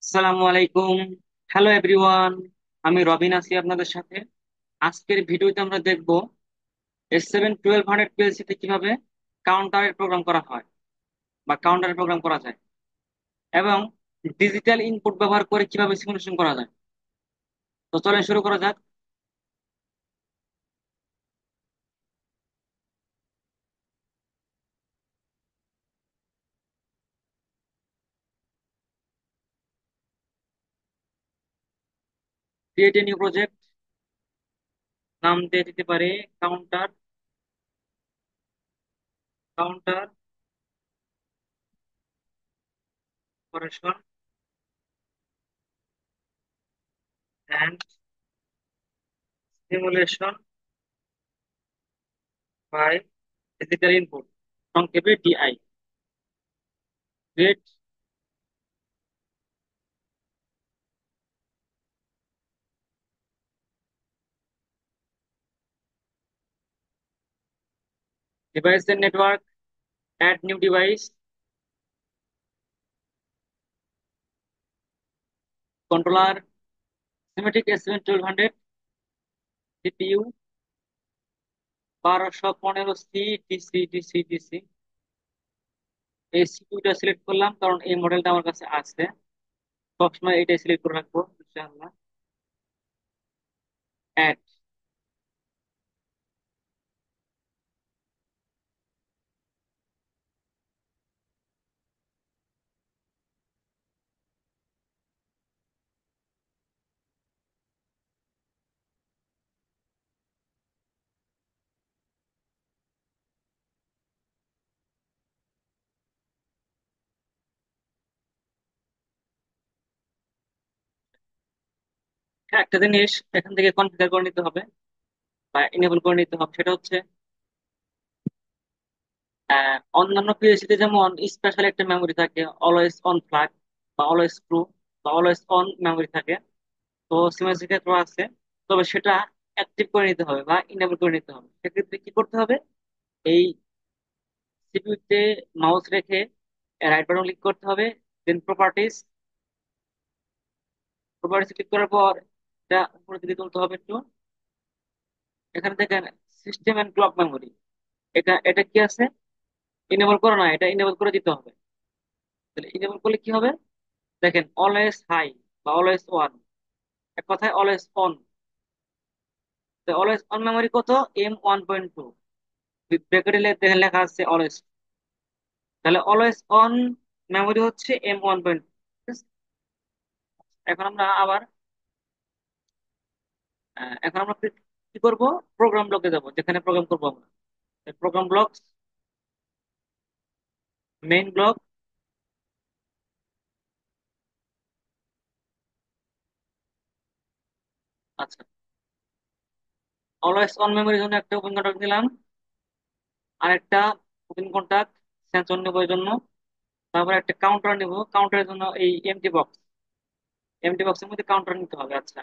আসসালামু আলাইকুম। Hello everyone. আমি রবিন আছি আপনাদের সাথে। আজকের ভিডিওতে আমরা দেখব S7-1200 পিএলসি তে কিভাবে কাউন্টারের প্রোগ্রাম করা হয় বা কাউন্টারের প্রোগ্রাম করা যায় এবং ডিজিটাল ইনপুট ব্যবহার করে কিভাবে সিমুলেশন করা যায়। তো চলেন শুরু করা যাক। ক্রিয়েট এ নিউ প্রজেক্ট, নাম দিয়ে দিতে পারি counter counter operation and simulation by digital input, সংক্ষেপে DI. Create device and network, add new device, controller, Simatic S7-1200, CPU 1215 DC DC DC. এই সিপিইউটা সিলেক্ট করলাম কারণ এই মডেলটা আমার কাছে আছে, সবসময় এটাই সিলেক্ট করে রাখবো ইনশাআল্লাহ। অ্যাড। একটা জিনিস এখান থেকে কনফিগার করে নিতে হবে বা এনেবল করে নিতে হবে, সেটা হচ্ছে অন্যান্য পিএসসি তে যেমন স্পেশাল একটা মেমোরি থাকে, অলওয়েজ অন ফ্ল্যাগ বা অলওয়েজ ট্রু বা অলওয়েজ অন মেমোরি থাকে। তো সিমেন্সের ক্ষেত্রে আছে, তবে সেটা অ্যাক্টিভ করে নিতে হবে বা ইনেবল করে নিতে হবে। সেক্ষেত্রে কি করতে হবে? এই সিপিইউতে মাউস রেখে রাইট বাটন ক্লিক করতে হবে, দেন প্রপার্টিজ। প্রপার্টিজ ক্লিক করার পর এটা উপরে দিকে তুলতে হবে একটু। এখানে দেখেন সিস্টেম এন্ড ক্লক মেমোরি, এটা এটা কি আছে? ইনেবল করা না, এটা ইনেবল করে দিতে হবে। তাহলে ইনেবল করলে কি হবে? দেখেন অলওয়েজ হাই বা অলওয়েজ ওয়ান, এক কথায় always on. Always on memory কত? M1.2। ব্র্যাকেটে দেখেন লেখা আছে অলওয়েজ। তাহলে অলওয়েজ অন মেমোরি হচ্ছে M1.2। এখন আমরা আবার এখন আমরা কি কি করবো? প্রোগ্রাম ব্লকে যাব, যেখানে প্রোগ্রাম করবো আমরা। Program block, main block. আচ্ছা, অলওয়েজ অন মেমোরির জন্য একটা ওপেন কন্ট্যাক্ট নিলাম, আর একটা ওপেন কন্ট্যাক্ট সেন্সর নেবো এর জন্য। তারপর একটা কাউন্টার নিব, কাউন্টারের জন্য এই এমটি বক্স, এমটি বক্সের মধ্যে কাউন্টার নিতে হবে। আচ্ছা,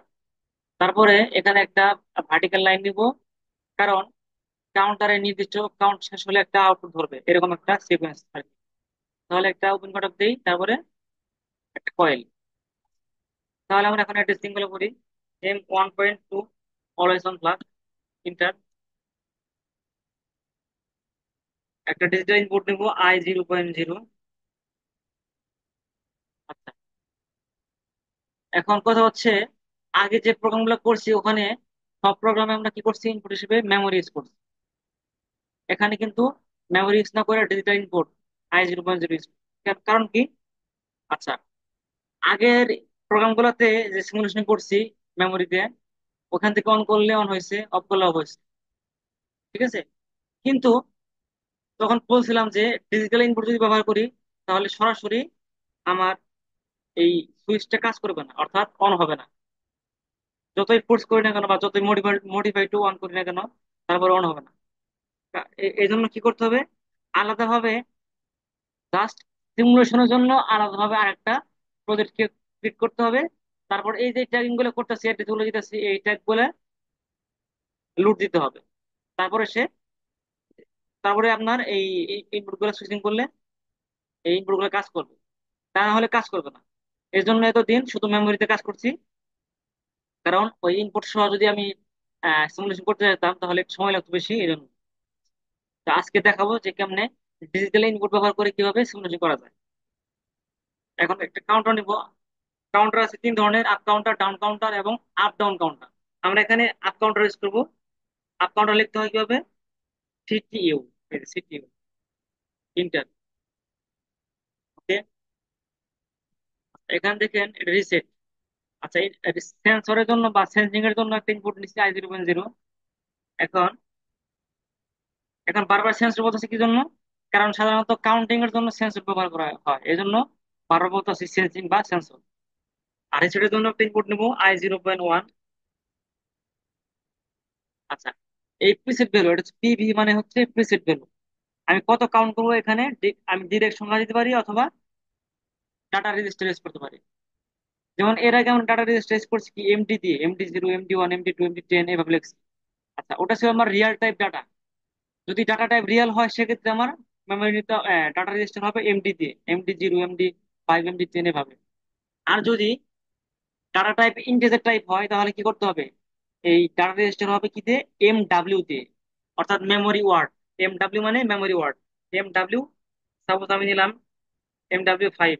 তারপরে এখানে একটা ভার্টিক্যাল লাইন নিব, কারণ কাউন্টারে নির্দিষ্ট কাউন্ট শেষ হলে একটা আউটপুট ধরবে, এরকম একটা সিকোয়েন্স আর কি। তাহলে একটা ওপেন কন্ট্যাক্ট দিই, তারপরে একটা কয়েল। তাহলে আমরা এখন একটা সিঙ্গেল করি, M1.2 always on flag, inter. একটা ডিজিটাল ইনপুট নিব I0.0। আচ্ছা, এখন কথা হচ্ছে আগে যে প্রোগ্রামগুলো করছি ওখানে সব প্রোগ্রামে আমরা কি করছি? ইনপুট হিসেবে মেমোরি ইউজ করছি। এখানে কিন্তু মেমোরি ইউজ না করে ডিজিটাল ইনপুট I0.0 ইউজ। কারণ কি? আচ্ছা, আগের প্রোগ্রামগুলোতে যে সিমুলেশন করছি মেমোরিতে, ওখান থেকে অন করলে অন হয়েছে, অফ করলে অফ হয়েছে, ঠিক আছে। কিন্তু তখন বলছিলাম যে ডিজিটাল ইনপুট যদি ব্যবহার করি তাহলে সরাসরি আমার এই সুইচটা কাজ করবে না, অর্থাৎ অন হবে না। যতই ফোর্স করি না কেন বা যতই মডিফাই মডিফাই টু অন করি না কেন, তারপরে অন হবে না। এই জন্য কি করতে হবে? আলাদাভাবে জাস্ট সিমুলেশনের জন্য আলাদাভাবে আরেকটা প্রজেক্ট ক্রিয়েট করতে হবে। তারপর এই যে ট্যাগিং গুলো করতেছি, এটা তুলে দিতেছি, এই ট্যাগ গুলো লুট দিতে হবে। তারপরে তারপরে আপনার এই ইনপুট গুলো সুইচিং করলে এই ইনপুট গুলো কাজ করবে, তা না হলে কাজ করবে না। এই জন্য এতদিন শুধু মেমোরিতে কাজ করছি, কারণ ওই ইনপুট সহ যদি আমি সিমুলেশন করতে যেতাম তাহলে একটু সময় লাগতো বেশি, এই জন্য। তো আজকে দেখাবো যে কেমনে ডিজিটাল ইনপুট ব্যবহার করে কিভাবে সিমুলেশন করা যায়। এখন একটা কাউন্টার নিব। কাউন্টার আছে তিন ধরনের: আপ কাউন্টার, ডাউন কাউন্টার এবং আপ ডাউন কাউন্টার। আমরা এখানে আপ কাউন্টার ইউজ করবো। আপ কাউন্টার লিখতে হয় কিভাবে? CTU, CTU, inter. ওকে, এখানে দেখেন এটা রিসেট। আচ্ছা, সেন্সরের জন্য বা সেন্সিং এর জন্য একটা ইনপুট নিচ্ছি I0.0। এখন এখন বারবার সেন্সর বলতেছি কি জন্য? কারণ সাধারণত কাউন্টিং এর জন্য সেন্সর ব্যবহার করা হয়, এই জন্য বারবার বলতেছি সেন্সিং বা সেন্সর। আর রিসেটের জন্য একটা ইনপুট নিবো I0.1। আচ্ছা, এই প্রিসেট ভ্যালু, এটা হচ্ছে পিভি, মানে হচ্ছে প্রিসেট ভ্যালু। আমি কত কাউন্ট করবো এখানে, আমি ডিরেক্ট সংখ্যা দিতে পারি অথবা ডাটা রেজিস্টার ইউজ করতে পারি। যেমন এর আগে আমরা ডাটা রেজিস্টার ইউজ করছি কি এমডি দিয়ে, MD0, MD1, MD2, MD10 এভাবে লিখছি। আচ্ছা, ওটা ছিল আমার রিয়েল টাইপ ডাটা। যদি ডাটা টাইপ রিয়েল হয় সেক্ষেত্রে আমার মেমোরি ডাটা রেজিস্টার হবে এমডি দিয়ে, MD0, MD5, MD10 এভাবে। আর যদি ডাটা টাইপ ইন্টিজার টাইপ হয় তাহলে কি করতে হবে? এই ডাটা রেজিস্টার হবে কি দিয়ে? MW দিয়ে, অর্থাৎ মেমোরি ওয়ার্ড। MW মানে মেমোরি ওয়ার্ড। MW, সাপোজ আমি নিলাম MW5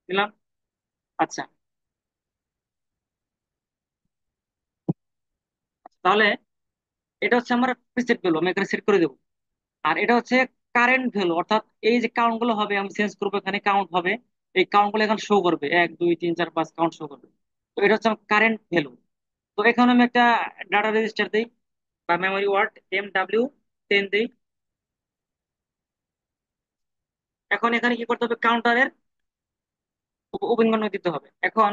নিলাম। আচ্ছা, তাহলে এটা হচ্ছে আমার প্রিসেট ভ্যালু, আমি এখানে সেট করে দেবো। আর এটা হচ্ছে কারেন্ট ভ্যালু, অর্থাৎ এই যে কাউন্ট গুলো হবে আমি চেঞ্জ করবো, এখানে কাউন্ট হবে। এই কাউন্ট গুলো এখানে শো করবে, 1 2 3 4 5 কাউন্ট শো করবে। তো এটা হচ্ছে আমার কারেন্ট ভ্যালু। তো এখানে আমি একটা ডাটা রেজিস্টার দিই বা মেমোরি ওয়ার্ড MW10 দিই। এখন এখানে কি করতে হবে? কাউন্টারের অভিন্ন দিতে হবে। এখন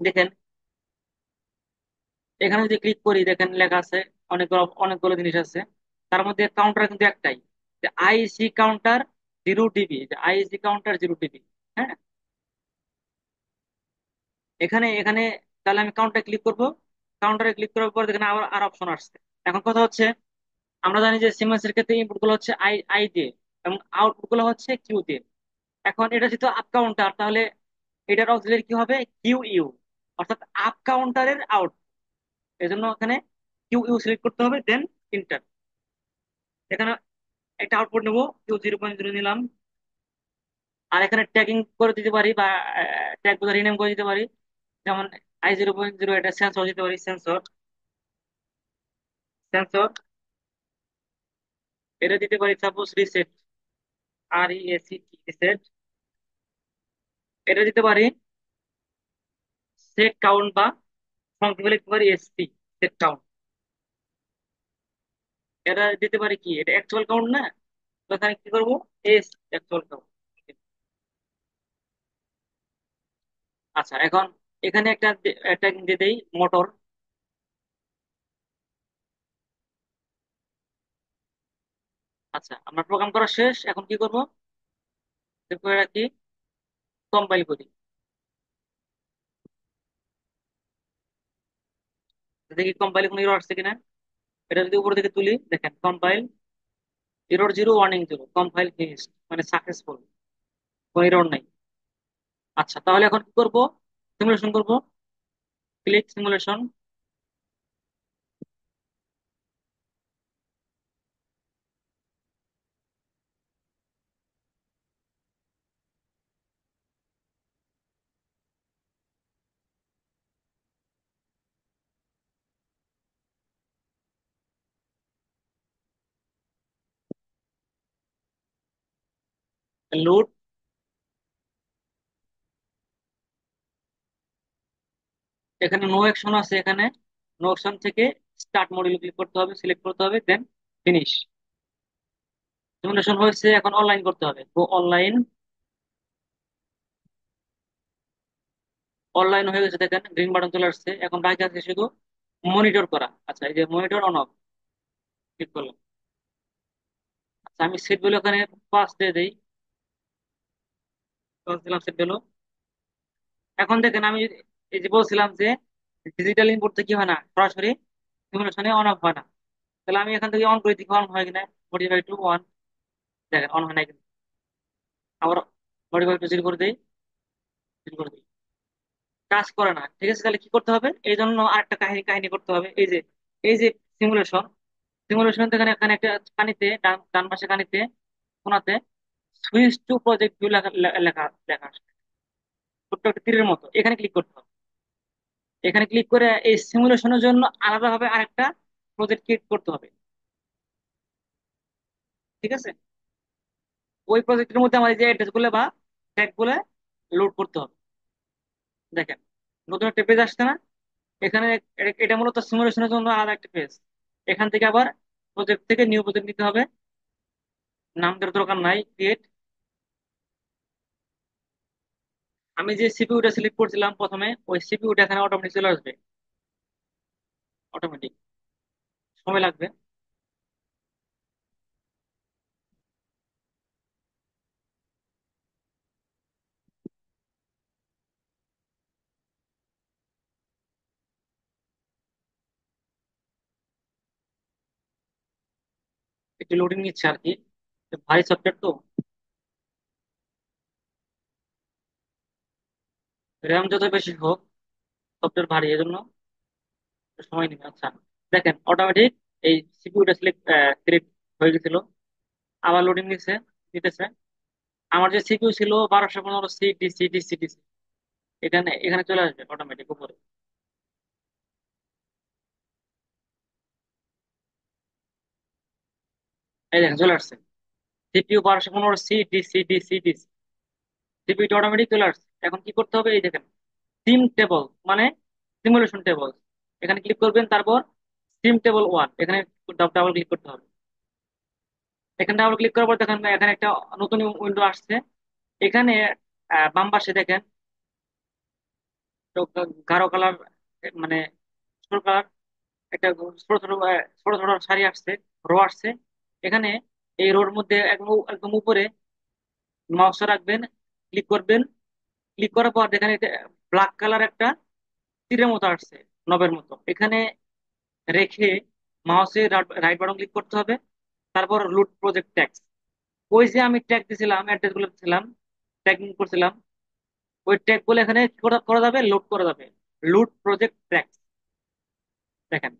দেখেন, এখানে যদি ক্লিক করি দেখেন লেখা আছে অনেকগুলো অনেকগুলো জিনিস আছে। তার মধ্যে কাউন্টার কিন্তু একটাই, আইসি কাউন্টার 0 DB, আইসি কাউন্টার 0 DB। হ্যাঁ, এখানে এখানে তাহলে আমি কাউন্টারে ক্লিক করব। কাউন্টারে ক্লিক করার পর দেখেন আবার আর অপশন আসছে। এখন কথা হচ্ছে, আমরা জানি যে সিমেন্সের ক্ষেত্রে ইনপুট গুলো হচ্ছে আই আই দিয়ে এবং আউটপুট গুলো হচ্ছে কিউ দিয়ে। এখন এটা যেহেতু আপ কাউন্টার, তাহলে এটার অক্সিলারি কি হবে? কিউ ইউ, অর্থাৎ আপ কাউন্টারের আউট। এই জন্য এখানে কিউ ইউ সিলেক্ট করতে হবে, দেন ইন্টার। এখানে একটা আউটপুট নেবো, Q0.0 নিলাম। আর এখানে ট্যাগিং করে দিতে পারি বা ট্যাগ গুলো রিনেম করে দিতে পারি। যেমন I0.0 এটা সেন্সর দিতে পারি, সেন্সর। সেন্সর এটা দিতে পারি সাপোজ রিসেট, রিসেট। এটা দিতে পারি সেট কাউন্ট বা সংক্ষেপে লিখতে পারি SP, সেট কাউন্ট। এটা দিতে পারি কি, এটা অ্যাকচুয়াল কাউন্ট না? তো এখানে কি করবো? Actual count. আচ্ছা, এখন এখানে একটা দিয়ে দেই মোটর। আচ্ছা, আমরা প্রোগ্রাম করা শেষ, এখন কি করব? সেভ করে রাখি, কম্পাইল করি। দেখি কম্পাইলে কোনো এরর আসছে কিনা। এটা যদি উপর দিকে তুলি দেখেন compile, error 0, warning 0, compile finished, মানে সাকসেসফুল, কোনো এরর নাই। আচ্ছা, তাহলে এখন কি করব? সিমুলেশন করব। Click simulation. লোড। এখানে নো অ্যাকশন আছে, এখানে নো অ্যাকশন থেকে স্টার্ট মডিউল ক্লিক করতে হবে, সিলেক্ট করতে হবে, দেন ফিনিশ। সিমুলেশন হয়েছে, এখন অনলাইন করতে হবে, গো অনলাইন। অনলাইন হয়ে গেছে, দেখেন গ্রিন বাটন চলে আসছে। এখন বাকি আছে শুধু মনিটর করা। আচ্ছা, এই যে মনিটর অন অফ, ক্লিক করলাম। আচ্ছা, আমি সেট ভ্যালু এখানে 5 দিয়ে দিই। 5 দিলাম সেট ভ্যালু। এখন দেখেন আমি এই যে বলছিলাম যে ডিজিটাল ইনপুট থেকে কি হয় না, সরাসরি সিমুলেশনে অন অফ হয় না। তাহলে আমি এখান থেকে অন করে দেখি অন হয় কিনা। মডিফাই টু অন, দেখেন অন হয় না কিন্তু। আবার মডিফাই একটু জিরো করে দেই, জিরো করে দিই। কাজ করে না, ঠিক আছে, তাহলে কি করতে হবে? এই জন্য আরেকটা কাহিনী কাহিনী করতে হবে। এই যে সিমুলেশন, সিমুলেশন এখানে এখানে একটা কানিতে, ডান ডান পাশে কানিতে কোনাতে সুইচ টু প্রজেক্ট ভিউ লেখা লেখা লেখা আসবে। ছোট্ট একটা তীরের মতো এখানে ক্লিক করতে হবে। এখানে ক্লিক করে এই সিমুলেশনের জন্য আলাদাভাবে আরেকটা প্রজেক্ট ক্রিয়েট করতে হবে। ঠিক আছে, ওই প্রজেক্টের মধ্যে আমার এই যে অ্যাড্রেস গুলো বা ট্যাগ গুলো লোড করতে হবে। দেখেন, নতুন একটা পেজ আসছে না এখানে? এটা মূলত সিমুলেশনের জন্য আলাদা একটা পেজ। এখান থেকে আবার প্রজেক্ট থেকে নিউ প্রজেক্ট নিতে হবে, নাম দেওয়ার দরকার নাই, ক্রিয়েট। আমি যে সিপিইউটা সিলেক্ট করছিলাম প্রথমে, ওই সিপিইউটা এখানে অটোমেটিক চলে আসবে, অটোমেটিক। সময় লাগবে। একটু লোডিং নিচ্ছে আর কি, ভারী সফটওয়্যার তো, র্যাম যত বেশি হোক সফটওয়্যার ভারী, এজন্য একটু সময় নেবে। আচ্ছা, দেখেন অটোমেটিক এই সিপিইউটা সিলেক্ট হয়ে গেছিল, আবার লোডিং নিচ্ছে, নিতেছে। আমার যে সিপিইউ ছিল 1215 সি ডিসি ডিসি ডিসি, এখানে এখানে চলে আসবে অটোমেটিক উপরে। এই দেখেন চলে আসছে, CPU 1215 C DC DC DC, সিপিইউটা অটোমেটিক চলে আসছে। এখন কি করতে হবে? এই দেখেন সিম টেবল, মানে সিমুলেশন টেবল, এখানে ক্লিক করবেন। তারপর সিম টেবল ওয়ান, এখানে ডাবল ক্লিক করতে হবে। এখানে ডাবল ক্লিক করার পর দেখেন এখানে একটা নতুন উইন্ডো আসছে। এখানে বাম পাশে দেখেন তো গাঢ় কালার, মানে ছোট কালার, একটা ছোট ছোট ছোট ছোট সারি আসছে, রো আসছে। এখানে এই রোর মধ্যে একদম একদম উপরে মাউসটা রাখবেন, ক্লিক করবেন। ক্লিক করার পর দেখেন ব্ল্যাক কালার একটা তীরের মতো আসছে, নবের মতো, এখানে রেখে মাউসের রাইট বাটন ক্লিক করতে হবে। তারপর লুট প্রজেক্ট ট্যাক্স, ওই যে আমি ট্যাগ দিছিলাম, অ্যাড্রেস গুলো দিছিলাম, ট্যাগিং করছিলাম, ওই ট্যাগ গুলো এখানে কি করা করা যাবে, লোড করা যাবে। লুট প্রজেক্ট ট্যাক্স, দেখেন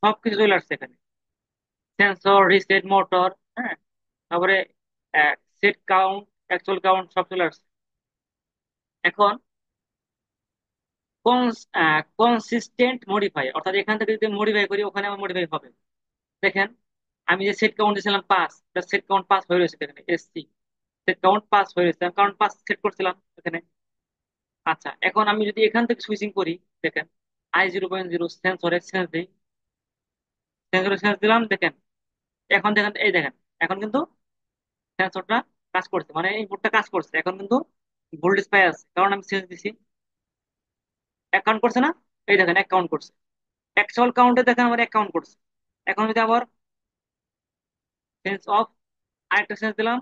সবকিছু চলে আসছে এখানে, সেন্সর, রিসেট, মোটর, হ্যাঁ, তারপরে সেট কাউন্ট, অ্যাকচুয়াল কাউন্ট, সব চলে আসছে। এখন কনসিস্টেন্ট মডিফাই, অর্থাৎ এখান থেকে যদি মডিফাই করি ওখানে আমার মডিফাই হবে। দেখেন আমি যে সেট কাউন্ট দিয়েছিলাম 5, সেট কাউন্ট 5 হয়ে রয়েছে এখানে, এসসি সেট কাউন্ট 5 হয়ে রয়েছে, কারণ 5 সেট করছিলাম এখানে। আচ্ছা, এখন আমি যদি এখান থেকে সুইচিং করি, দেখেন I0.0 সেন্সরে সেন্স দিই, সেন্সরে সেন্স দিলাম, দেখেন এখন দেখেন, এই দেখেন এখন কিন্তু সেন্সরটা কাজ করছে, মানে ইনপুটটা কাজ করছে। এখন কিন্তু ভোল্টেজ পাই আছে, কারণ আমি সেন্স দিছি। এক কাউন্ট করছে না? এই দেখেন এক কাউন্ট করছে, অ্যাকচুয়াল কাউন্টে দেখেন আমার এক কাউন্ট করছে। এখন যদি আবার সেন্স অফ, আরেকটা সেন্স দিলাম,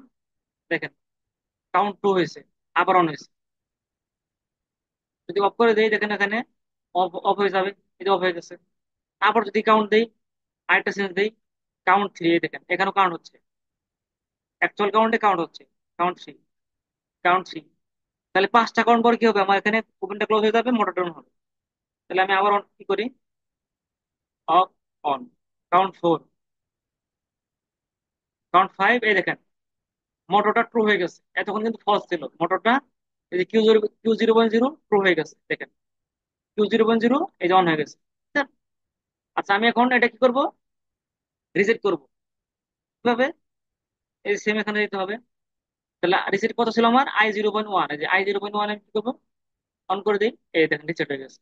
দেখেন কাউন্ট 2 হয়েছে, আবার অন হয়েছে। যদি অফ করে দেই দেখেন এখানে অফ অফ হয়ে যাবে, এই অফ হয়ে গেছে। আবার যদি কাউন্ট দেই, আরেকটা সেন্স দেই, কাউন্ট 3, দেখেন এখানেও কাউন্ট হচ্ছে, অ্যাকচুয়াল কাউন্টে কাউন্ট হচ্ছে, কাউন্ট 3, কাউন্ট 3। তাহলে 5টা কাউন্ট পর কি হবে? আমার এখানে ওপেনটা ক্লোজ হয়ে যাবে, মোটর ডাউন হবে। তাহলে আমি আবার কি করি, অফ, অন, কাউন্ট 4, কাউন্ট 5, এই দেখেন মোটরটা ট্রু হয়ে গেছে। এতক্ষণ কিন্তু ফলস ছিল মোটরটা, এই যে Q zero point zero true হয়ে গেছে, দেখেন Q0.0 এই যে অন হয়ে গেছে। আচ্ছা, আমি এখন এটা কি করব, রিসেট করব কিভাবে? এই সেম এখানে দিতে হবে। তাহলে রিসেট কত ছিল আমার? I0.1, এই যে I0.1 আমি কি করবো, অন করে দিই, এই দেখেন রিসেট হয়ে গেছে।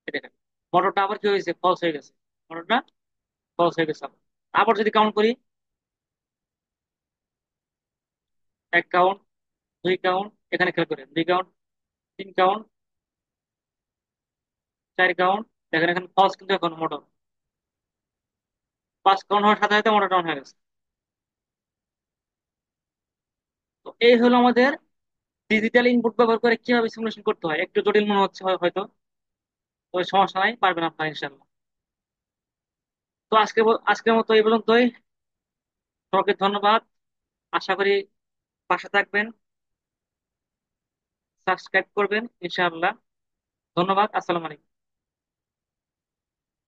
এই দেখেন মোটরটা আবার কি হয়েছে, ফলস হয়ে গেছে, মোটরটা ফলস হয়ে গেছে। আবার যদি কাউন্ট করি, এক কাউন্ট, দুই কাউন্ট, এখানে খেয়াল করেন, দুই কাউন্ট, তিন কাউন্ট, চার কাউন্ট, দেখেন এখানে ফলস কিন্তু এখন মোটর, 5 কাউন্ট হওয়ার সাথে সাথে মোটর ডাউন হয়ে গেছে। তো এই হলো আমাদের ডিজিটাল ইনপুট ব্যবহার করে কিভাবে সিমুলেশন করতে হয়। একটু জটিল মনে হচ্ছে হয়তো, তো সমস্যা নাই, পারবেন আপনারা ইনশাল্লাহ। তো আজকের মতো এই পর্যন্তই। সবাইকে ধন্যবাদ, আশা করি পাশে থাকবেন। সাবস্ক্রাইব করবেন ইনশাআল্লাহ। ধন্যবাদ। আসসালামু আলাইকুম।